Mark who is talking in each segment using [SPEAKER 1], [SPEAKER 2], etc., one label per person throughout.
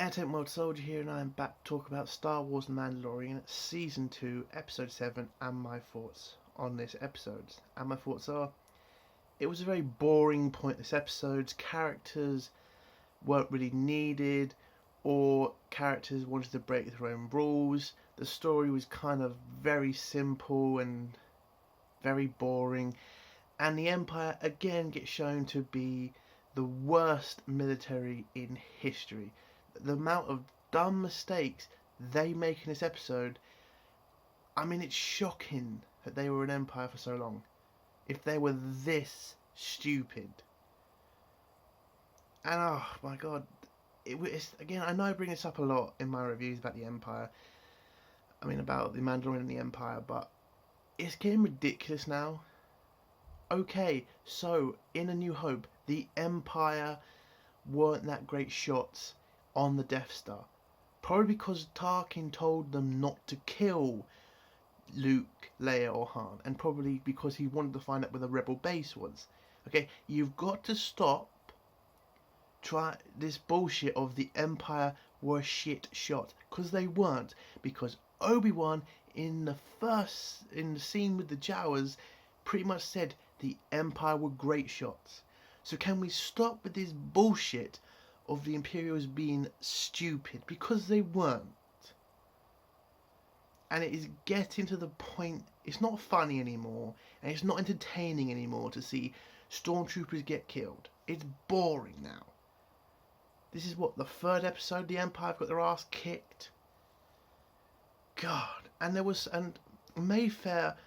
[SPEAKER 1] Entertainment World Soldier here, and I am back to talk about Star Wars The Mandalorian Season 2, Episode 7, and my thoughts on this episode. And my thoughts are, it was a very boring, pointless episode. Characters weren't really needed, or characters wanted to break their own rules. The story was kind of very simple and very boring. And the Empire again gets shown to be the worst military in history. The amount of dumb mistakes they make in this episode, I mean, it's shocking that they were an empire for so long. If they were this stupid. And oh my god, it's, again, I know I bring this up a lot in my reviews about the Empire. I mean, about the Mandalorian and the Empire, but it's getting ridiculous now. Okay, so in A New Hope, the Empire weren't that great shots on the Death Star. Probably because Tarkin told them not to kill Luke, Leia or Han. And probably because he wanted to find out where the rebel base was. Okay, you've got to stop this bullshit of the Empire were shit shot. Because they weren't. Because Obi-Wan in the scene with the Jawas pretty much said the Empire were great shots. So can we stop with this bullshit of the Imperials being stupid? Because they weren't. And it is getting to the point, it's not funny anymore, and it's not entertaining anymore to see stormtroopers get killed. It's boring now. This is what, the third episode the Empire have got their ass kicked? God. And Mayfair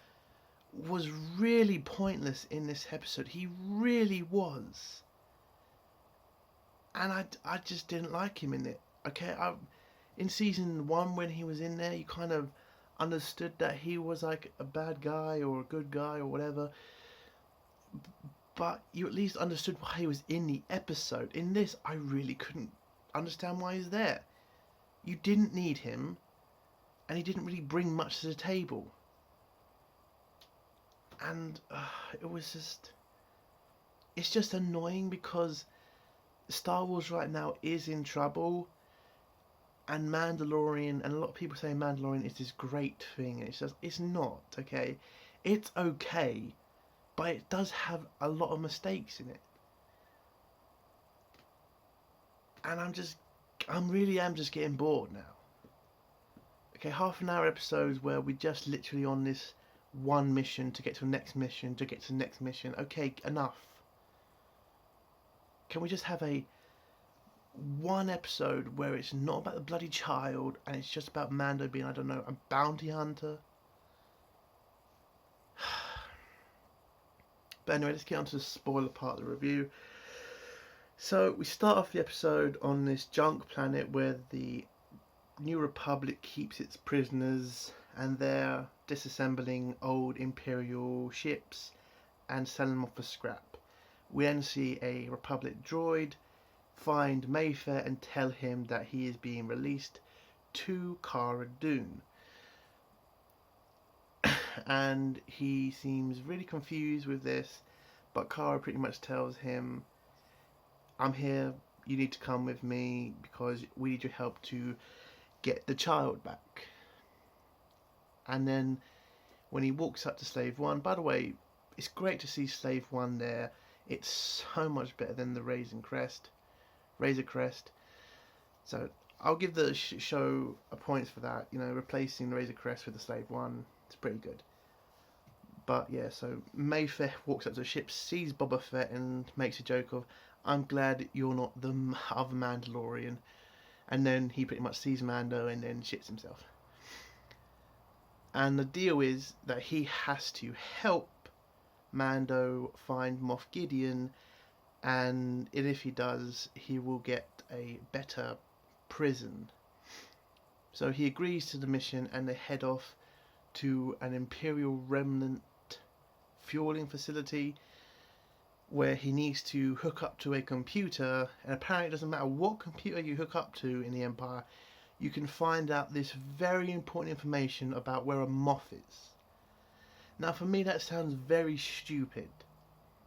[SPEAKER 1] was really pointless in this episode. He really was. And I just didn't like him in it. Okay, in season 1 when he was in there, you kind of understood that he was like a bad guy or a good guy or whatever. But you at least understood why he was in the episode. In this, I really couldn't understand why he's there. You didn't need him, and he didn't really bring much to the table. And it's just annoying because Star Wars right now is in trouble, and Mandalorian, and a lot of people say Mandalorian is this great thing, and it's not, okay? It's okay, but it does have a lot of mistakes in it. And I'm really just getting bored now. Okay, half an hour episodes where we just literally on this one mission to get to the next mission, to get to the next mission. Okay, enough. Can we just have one episode where it's not about the bloody child and it's just about Mando being, I don't know, a bounty hunter? But anyway, let's get on to the spoiler part of the review. So we start off the episode on this junk planet where the New Republic keeps its prisoners, and they're disassembling old Imperial ships and selling them off for scrap. We then see a Republic droid find Mayfair and tell him that he is being released to Cara Dune. And he seems really confused with this, but Cara pretty much tells him, I'm here, you need to come with me because we need your help to get the child back. And then when he walks up to Slave One, by the way, it's great to see Slave One there. It's so much better than the Razor Crest. So I'll give the show a point for that. You know, replacing the Razor Crest with the Slave One, it's pretty good. But yeah, so Mayfair walks up to the ship, sees Boba Fett, and makes a joke of, I'm glad you're not the other Mandalorian. And then he pretty much sees Mando and then shits himself. And the deal is that he has to help Mando find Moff Gideon, and if he does, he will get a better prison. So he agrees to the mission, and they head off to an Imperial remnant fueling facility where he needs to hook up to a computer, and apparently it doesn't matter what computer you hook up to in the Empire, you can find out this very important information about where a Moff is. Now for me that sounds very stupid,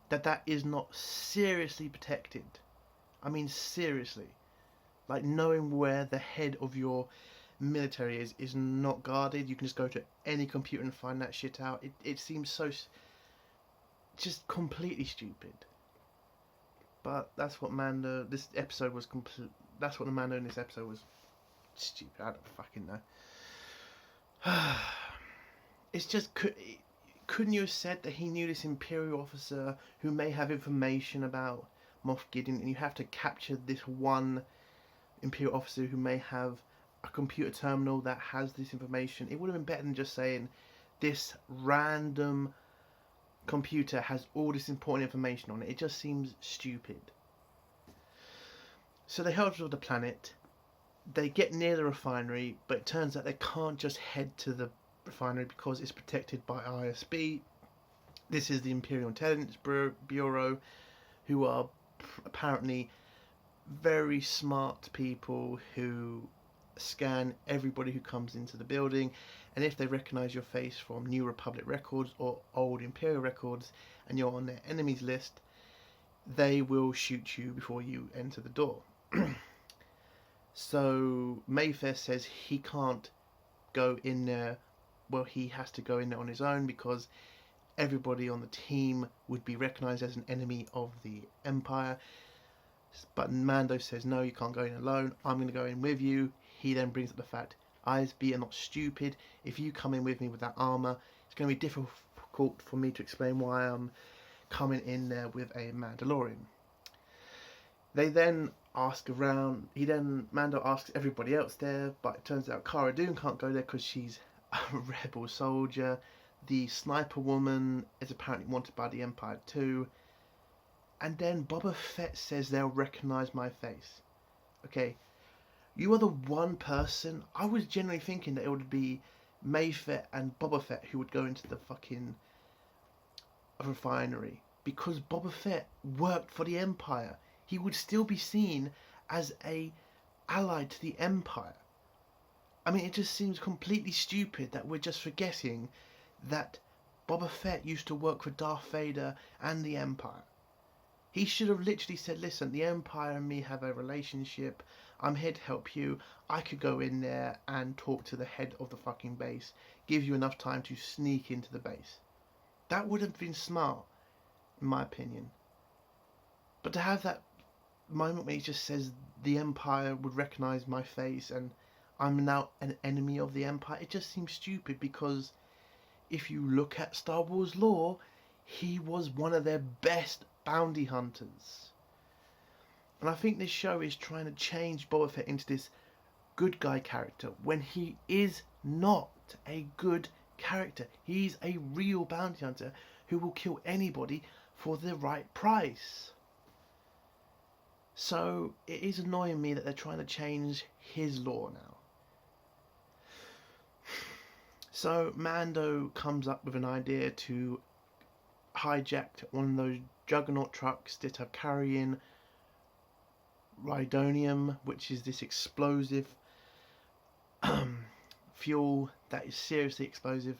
[SPEAKER 1] that is not seriously protected. I mean seriously. Like, knowing where the head of your military is not guarded. You can just go to any computer and find that shit out. It seems so just completely stupid. But that's what Mando. This episode was complete. That's what the Mando in this episode was stupid. I don't fucking know. It's just couldn't you have said that he knew this Imperial officer who may have information about Moff Gideon, and you have to capture this one Imperial officer who may have a computer terminal that has this information? It would have been better than just saying this random computer has all this important information on it. It just seems stupid. So they head to the planet. They get near the refinery, but it turns out they can't just head to the refinery because it's protected by ISB. This is the Imperial Intelligence Bureau, who are apparently very smart people who scan everybody who comes into the building, and if they recognize your face from New Republic records or old Imperial records and you're on their enemies list, they will shoot you before you enter the door. So Mayfair says he can't go in there. Well, he has to go in there on his own because everybody on the team would be recognized as an enemy of the Empire. But Mando says, no, you can't go in alone. I'm going to go in with you. He then brings up the fact, ISB are not stupid. If you come in with me with that armor, it's going to be difficult for me to explain why I'm coming in there with a Mandalorian. They then ask around. Mando asks everybody else there, but it turns out Cara Dune can't go there because she's a rebel soldier. The sniper woman is apparently wanted by the Empire too. And then Boba Fett says they'll recognise my face. Okay, you are the one person. I was generally thinking that it would be Mayfair and Boba Fett who would go into the fucking refinery, because Boba Fett worked for the Empire. He would still be seen as a ally to the Empire. I mean, it just seems completely stupid that we're just forgetting that Boba Fett used to work for Darth Vader and the Empire. He should have literally said, listen, the Empire and me have a relationship. I'm here to help you. I could go in there and talk to the head of the fucking base. Give you enough time to sneak into the base. That would have been smart, in my opinion. But to have that moment where he just says the Empire would recognise my face and I'm now an enemy of the Empire, it just seems stupid, because if you look at Star Wars lore, he was one of their best bounty hunters. And I think this show is trying to change Boba Fett into this good guy character when he is not a good character. He's a real bounty hunter who will kill anybody for the right price. So it is annoying me that they're trying to change his lore now. So Mando comes up with an idea to hijack one of those juggernaut trucks that are carrying rhydonium, which is this explosive fuel that is seriously explosive,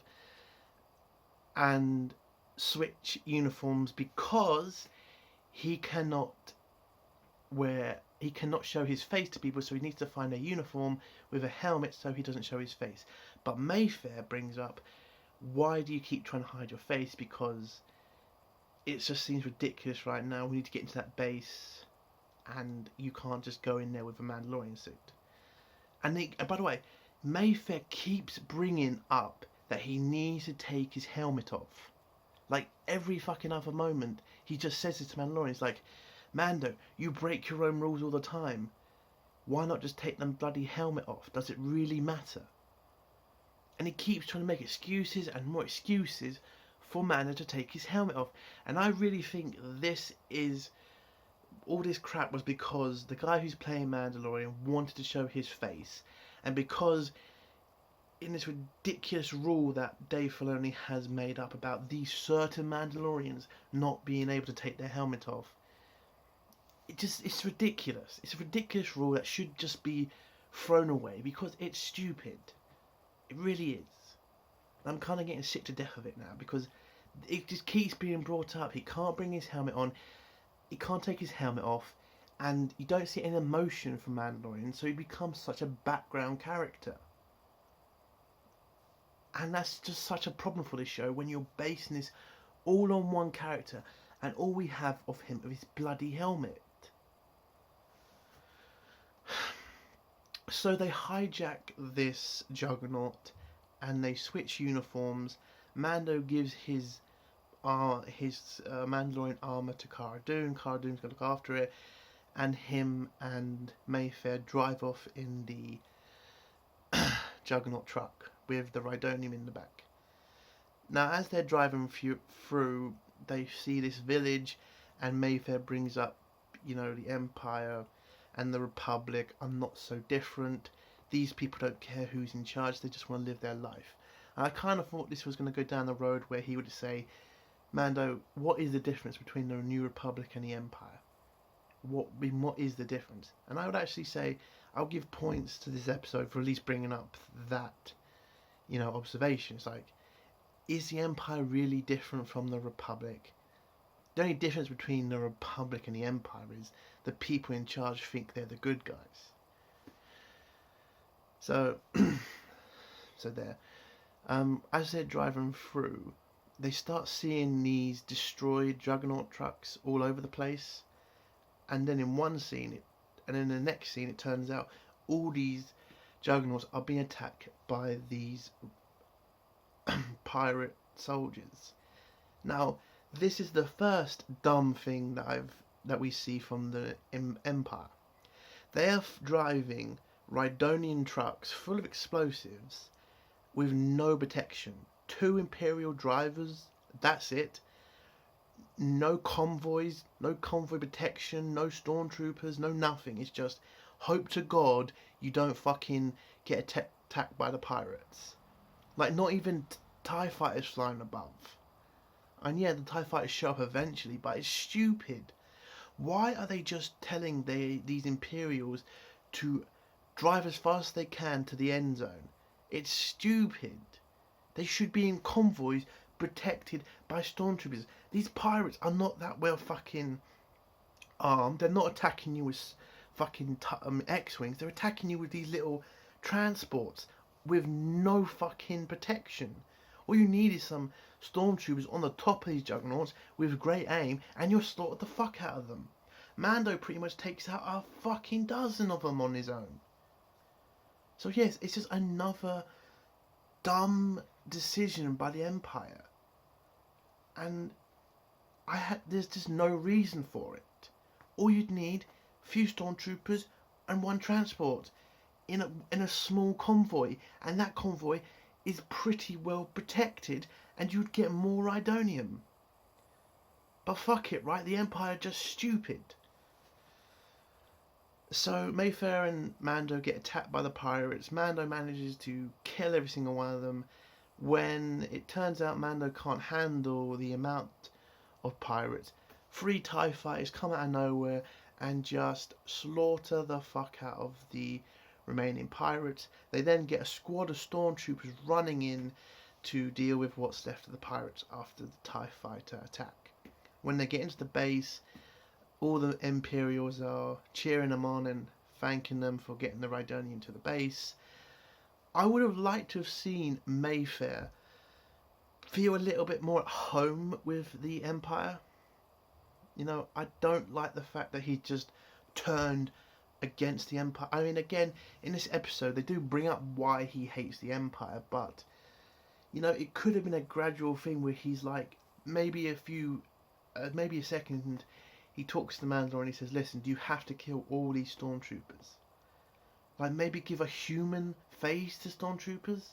[SPEAKER 1] and switch uniforms because he cannot show his face to people, so he needs to find a uniform with a helmet so he doesn't show his face. But Mayfair brings up, why do you keep trying to hide your face? Because it just seems ridiculous right now. We need to get into that base, and you can't just go in there with a Mandalorian suit. And by the way, Mayfair keeps bringing up that he needs to take his helmet off. Like, every fucking other moment, he just says it to Mandalorian. It's like, Mando, you break your own rules all the time. Why not just take the bloody helmet off? Does it really matter? And he keeps trying to make excuses and more excuses for Mando to take his helmet off. And I really think all this crap was because the guy who's playing Mandalorian wanted to show his face. And because in this ridiculous rule that Dave Filoni has made up about these certain Mandalorians not being able to take their helmet off, it's ridiculous. It's a ridiculous rule that should just be thrown away because it's stupid. It really is. I'm kind of getting sick to death of it now because it just keeps being brought up. He can't bring his helmet on. He can't take his helmet off. and you don't see any emotion from Mandalorian, so he becomes such a background character. And that's just such a problem for this show when you're basing this all on one character, and all we have of him is his bloody helmet. So they hijack this Juggernaut, and they switch uniforms. Mando gives his Mandalorian armor to Cara Dune. Cara Dune's gonna look after it, and him and Mayfair drive off in the Juggernaut truck with the Rhydonium in the back. Now, as they're driving through, they see this village, and Mayfair brings up, the Empire and the Republic are not so different. These people don't care who's in charge, they just want to live their life. And I kind of thought this was going to go down the road where he would say, Mando, what is the difference between the New Republic and the Empire? What is the difference? And I would actually say, I'll give points to this episode for at least bringing up that, observation. It's like, is the Empire really different from the Republic? The only difference between the Republic and the Empire is the people in charge think they're the good guys. So, there. As they're driving through, they start seeing these destroyed Juggernaut trucks all over the place. And then in one scene, and in the next scene, it turns out all these Juggernauts are being attacked by these pirate soldiers. Now, this is the first dumb thing that we see from the Empire. They are driving Rhydonian trucks full of explosives with no protection. 2 Imperial drivers, that's it. No convoys, no convoy protection, no stormtroopers, no nothing. It's just hope to God you don't fucking get attacked by the pirates. Like, not even TIE fighters flying above. And yeah, the TIE fighters show up eventually, but it's stupid. Why are they just telling these Imperials to drive as fast as they can to the end zone? It's stupid. They should be in convoys protected by stormtroopers. These pirates are not that well fucking armed. They're not attacking you with fucking X-Wings. They're attacking you with these little transports with no fucking protection. All you need is some stormtroopers on the top of these Juggernauts with great aim, and you'll slaughter the fuck out of them. Mando pretty much takes out a fucking dozen of them on his own. So yes, it's just another dumb decision by the Empire. And there's just no reason for it. All you'd need, few stormtroopers and one transport in a small convoy, and that convoy is pretty well protected, and you'd get more Rhydonium. But fuck it, right? The Empire are just stupid. So Mayfair and Mando get attacked by the pirates. Mando manages to kill every single one of them. When it turns out Mando can't handle the amount of pirates, 3 TIE fighters come out of nowhere and just slaughter the fuck out of the remaining pirates. They then get a squad of stormtroopers running in to deal with what's left of the pirates after the TIE fighter attack. When they get into the base, all the Imperials are cheering them on and thanking them for getting the Rhydonium to the base. I would have liked to have seen Mayfair feel a little bit more at home with the Empire. I don't like the fact that he just turned against the Empire. I mean, again, in this episode, they do bring up why he hates the Empire, but, it could have been a gradual thing where he's like, maybe a second, he talks to the Mandalorian and he says, listen, do you have to kill all these stormtroopers? Like, maybe give a human face to stormtroopers?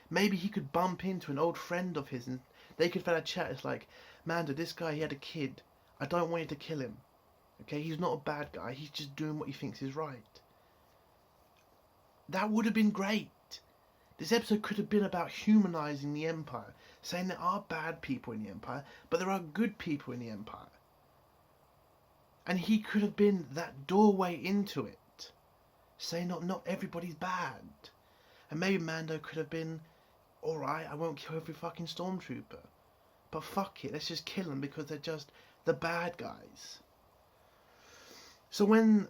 [SPEAKER 1] Maybe he could bump into an old friend of his and they could have a chat. It's like, Mando, this guy, he had a kid. I don't want you to kill him. Okay, he's not a bad guy. He's just doing what he thinks is right. That would have been great. This episode could have been about humanizing the Empire, saying there are bad people in the Empire, but there are good people in the Empire. And he could have been that doorway into it, saying not everybody's bad. And maybe Mando could have been, alright, I won't kill every fucking stormtrooper, but fuck it, let's just kill them because they're just the bad guys. So when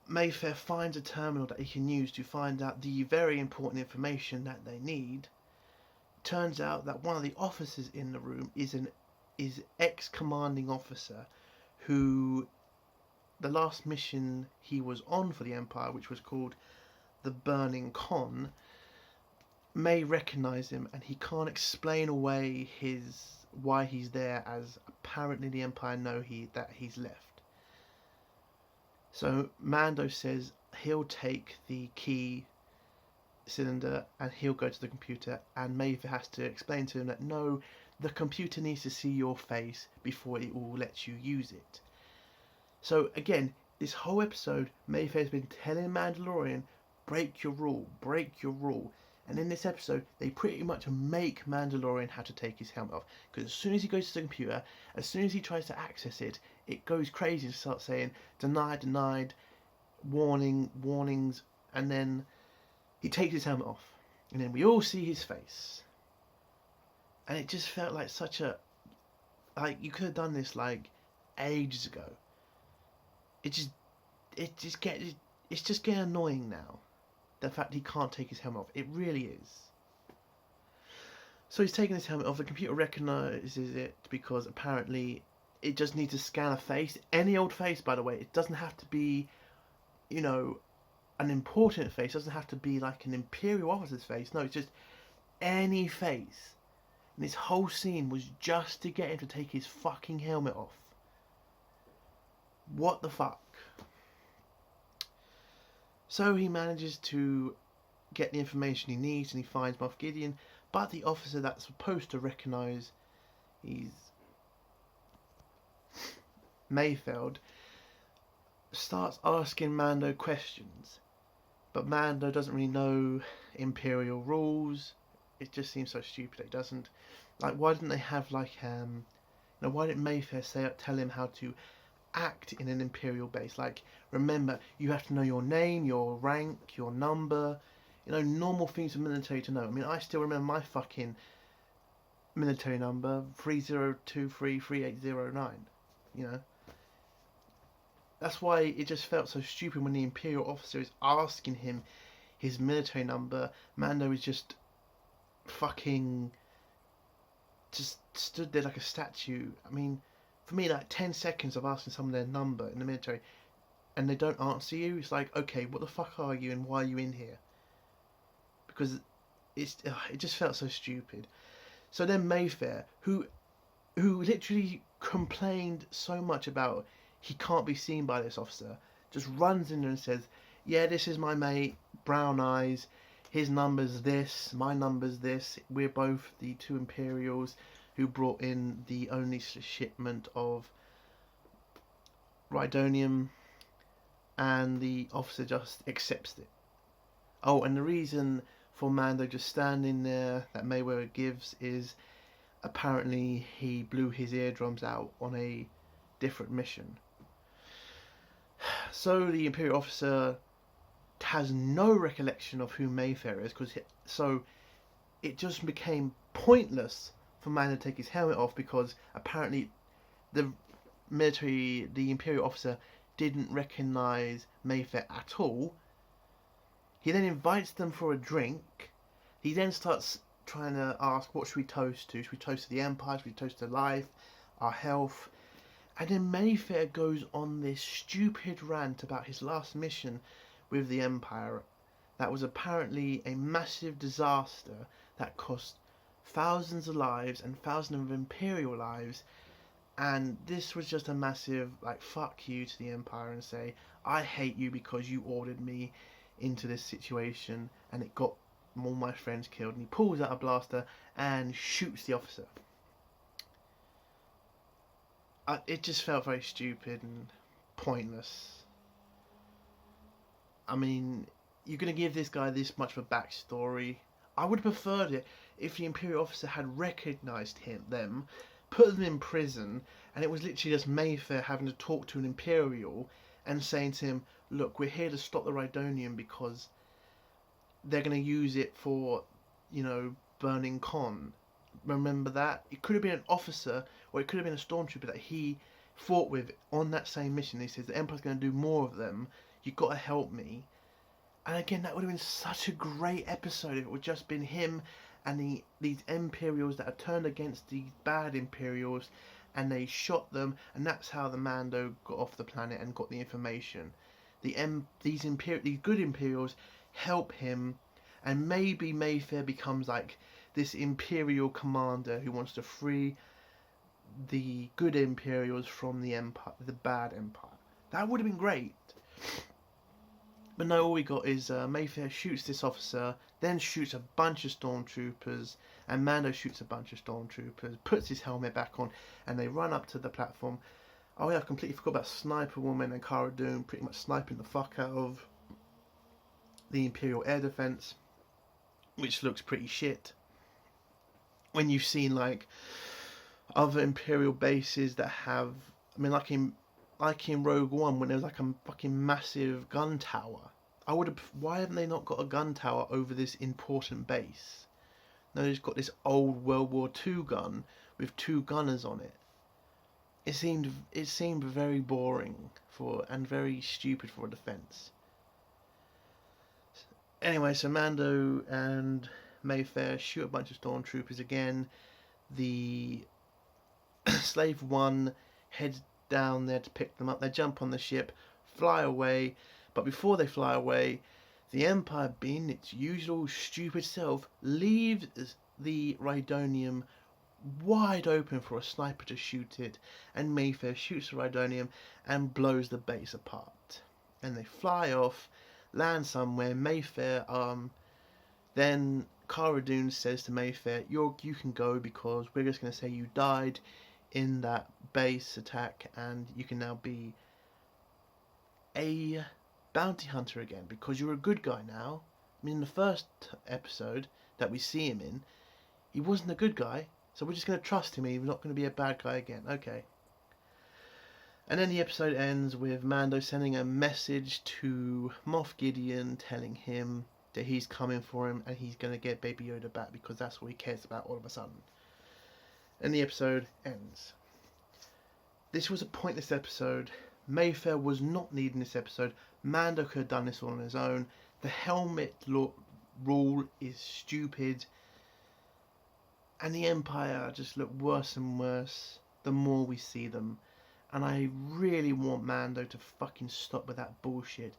[SPEAKER 1] Mayfair finds a terminal that he can use to find out the very important information that they need, turns out that one of the officers in the room is ex-commanding officer who the last mission he was on for the Empire, which was called the Burning Con, may recognize him, and he can't explain away why he's there, as apparently the Empire know that he's left. So Mando says he'll take the key cylinder and he'll go to the computer, and Mayfair has to explain to him that no, the computer needs to see your face before it will let you use it. So again, this whole episode, Mayfair's been telling Mandalorian, break your rule, break your rule. And in this episode, they pretty much make Mandalorian have to take his helmet off. Because as soon as he goes to the computer, as soon as he tries to access it, it goes crazy and starts saying, denied, denied, warnings, and then he takes his helmet off. And then we all see his face. And it just felt like such a... Like, you could have done this, like, ages ago. It's just getting annoying now. The fact he can't take his helmet off. It really is. So he's taking his helmet off. The computer recognises it because apparently it just needs to scan a face. Any old face, by the way. It doesn't have to be, you know, an important face. It doesn't have to be like an Imperial officer's face. No, it's just any face. And this whole scene was just to get him to take his fucking helmet off. What the fuck? So he manages to get the information he needs, and he finds Moff Gideon, but the officer that's supposed to recognise he's Mayfeld starts asking Mando questions, but Mando doesn't really know Imperial rules. It just seems so stupid. It doesn't, like, why didn't they have like why didn't Mayfair tell him how to act in an Imperial base? Like, remember, you have to know your name, your rank, your number, normal things for military to know. I mean, I still remember my fucking military number, 30233809, That's why it just felt so stupid when the Imperial officer is asking him his military number. Mando is just fucking just stood there like a statue. I mean, for me, like 10 seconds of asking someone their number in the military and they don't answer you, it's like, okay, what the fuck are you and why are you in here? Because it just felt so stupid. So then Mayfair, who literally complained so much about he can't be seen by this officer, just runs in there and says, yeah, this is my mate, brown eyes, his number's this, my number's this, we're both the two Imperials who brought in the only shipment of Rhydonium, and the officer just accepts it. Oh, and the reason for Mando just standing there that Mayweather gives is apparently he blew his eardrums out on a different mission. So the Imperial officer has no recollection of who Mayfair is, so it just became pointless for Mando to take his helmet off, because apparently the Imperial officer didn't recognise Mayfair at all. He then invites them for a drink. He then starts trying to ask, what should we toast to? Should we toast to the Empire? Should we toast to life, our health? And then Mayfair goes on this stupid rant about his last mission with the Empire. That was apparently a massive disaster that cost thousands of lives and thousands of Imperial lives. And this was just a massive, like, fuck you to the Empire, and say, I hate you because you ordered me into this situation and it got all my friends killed. And he pulls out a blaster and shoots the officer. It just felt very stupid and pointless. I mean, you're going to give this guy this much of a backstory. I would have preferred it if the Imperial officer had recognised them, put them in prison, and it was literally just Mayfair having to talk to an Imperial and saying to him, look, we're here to stop the Rhydonium because they're going to use it for, Burning Con. Remember that? It could have been an officer, or it could have been a stormtrooper that he fought with on that same mission. He says the Empire's going to do more of them. You got to help me. And again, that would have been such a great episode if it would just been him and these Imperials that have turned against the bad Imperials, and they shot them, and that's how the Mando got off the planet and got the information. These good Imperials help him, and maybe Mayfair becomes like this Imperial commander who wants to free the good Imperials from the Empire, the bad Empire. That would have been great. But no, all we got is Mayfair shoots this officer, then shoots a bunch of stormtroopers, and Mando shoots a bunch of stormtroopers, puts his helmet back on, and they run up to the platform. Oh yeah, I completely forgot about Sniper Woman and Cara Dune pretty much sniping the fuck out of the Imperial air defense, which looks pretty shit. When you've seen like other Imperial bases that have, I mean, like in Rogue One when there was like a fucking massive gun tower. Why haven't they not got a gun tower over this important base? No, they've got this old World War II gun with 2 gunners on it. It seemed very boring and very stupid for a defense. Anyway, so Mando and Mayfair shoot a bunch of stormtroopers again. The Slave 1 heads down there to pick them up. They jump on the ship, fly away, but before they fly away, the Empire, being its usual stupid self, leaves the Rhydonium wide open for a sniper to shoot it, and Mayfair shoots the Rhydonium and blows the base apart. And they fly off, land somewhere. Mayfair, then Cara Dune says to Mayfair, you can go because we're just going to say you died in that base attack, and you can now be a bounty hunter again because you're a good guy now. I mean, in the first episode that we see him in, he wasn't a good guy, so we're just going to trust him. He's not going to be a bad guy again. Okay. And then the episode ends with Mando sending a message to Moff Gideon telling him that he's coming for him and he's going to get Baby Yoda back because that's what he cares about all of a sudden. And the episode ends. This was a pointless episode. Mayfair was not needed in this episode. Mando could have done this all on his own. The helmet rule is stupid. And the Empire just look worse and worse the more we see them. And I really want Mando to fucking stop with that bullshit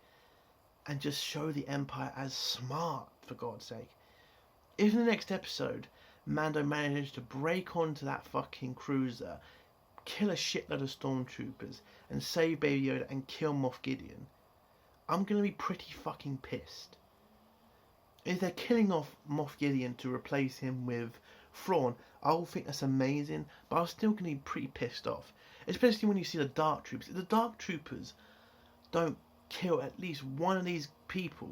[SPEAKER 1] and just show the Empire as smart, for God's sake. If in the next episode Mando manages to break onto that fucking cruiser, kill a shitload of stormtroopers, and save Baby Yoda and kill Moff Gideon, I'm going to be pretty fucking pissed. If they're killing off Moff Gideon to replace him with Thrawn, I'll think that's amazing, but I'm still going to be pretty pissed off. Especially when you see the Dark Troopers. If the Dark Troopers don't kill at least one of these people,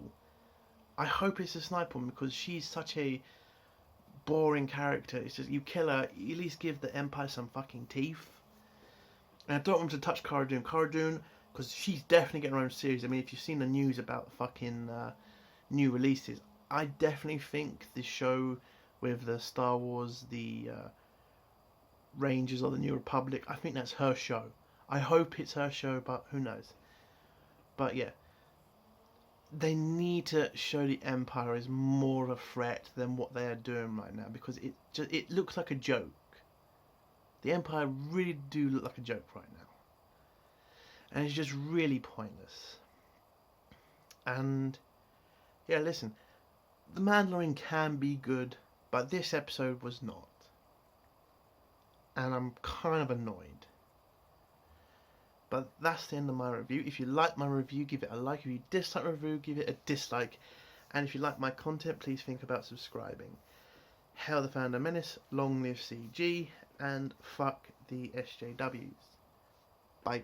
[SPEAKER 1] I hope it's a Sniper Woman because she's such a boring character. It's just, you kill her, you at least give the Empire some fucking teeth. And I don't want to touch Cara Dune, because she's definitely getting her own series. I mean, if you've seen the news about fucking new releases, I definitely think the show with the Star Wars, the Rangers of the New Republic, I think that's her show. I hope it's her show, but who knows. But yeah, they need to show the Empire as more of a threat than what they are doing right now, because it looks like a joke. The Empire really do look like a joke right now. And it's just really pointless. And yeah, listen, The Mandalorian can be good, but this episode was not. And I'm kind of annoyed. But that's the end of my review. If you like my review, give it a like. If you dislike my review, give it a dislike. And if you like my content, please think about subscribing. Hail the Phantom Menace, long live CG, and fuck the SJWs. Bye.